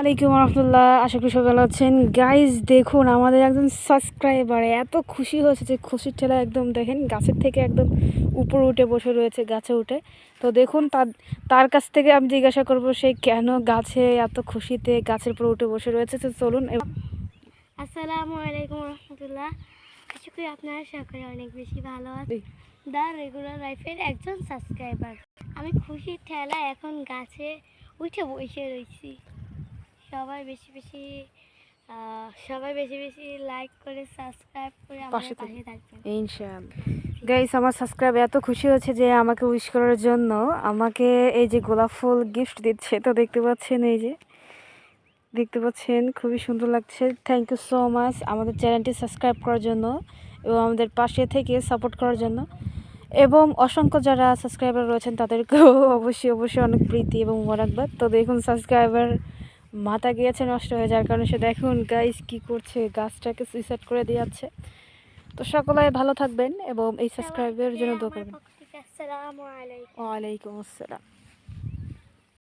আলাইকুম রহমতুল্লাহ, আশা করি সবাই ভালো আছেন। গাইজ দেখুন, আমাদের একজন সাবস্ক্রাইবার এত খুশি হয়েছে যে খুশির ঠেলা একদম দেখেন গাছের থেকে একদম উপরে উঠে বসে রয়েছে, গাছে উঠে। তো দেখুন তার তার কাছ থেকে আমি জিজ্ঞাসা করব সে কেন গাছে এত খুশিতে গাছের উপরে উঠে বসে রয়েছে। তো চলুন। আসসালামু আলাইকুম রহমতুল্লাহ। আশা করি আপনারা সকলে অনেক বেশি ভালো আছেন। দ্য রেগুলার লাইফের একজন সাবস্ক্রাইবার। আমি খুশির ঠেলা এখন গাছে উঠে বসে রয়েছি। সবাই বেশি বেশি লাইক করে সাবস্ক্রাইব করে আমাদের পাশে থাকবেন ইনশাআল্লাহ। গাইস, আমার সাবস্ক্রাইব এত খুশি হচ্ছে যে আমাকে উইশ করার জন্য আমাকে এই যে গোলাপ ফুল গিফট দিচ্ছে। তো দেখতে পাচ্ছেন খুবই সুন্দর লাগছে। থ্যাংক ইউ সো মাচ আমাদের চ্যানেলটি সাবস্ক্রাইব করার জন্য এবং আমাদের পাশে থেকে সাপোর্ট করার জন্য। এবং অসংখ্য যারা সাবস্ক্রাইবার রয়েছেন তাদেরকেও অবশ্যই অনেক প্রীতি এবং মোবারকবাদ। তো দেখুন সাবস্ক্রাইবার মাথা গিয়েছে নষ্ট হয়ে যাওয়ার কারণে সে দেখুন গাইস কি করছে, গাছটাকে সুইসাইড করে দিয়ে যাচ্ছে। তো সকলে ভালো থাকবেন এবং এই সাবস্ক্রাইবের জন্য দোয়া করবেন। আসসালামু আলাইকুম। ওয়ালাইকুম আসসালাম।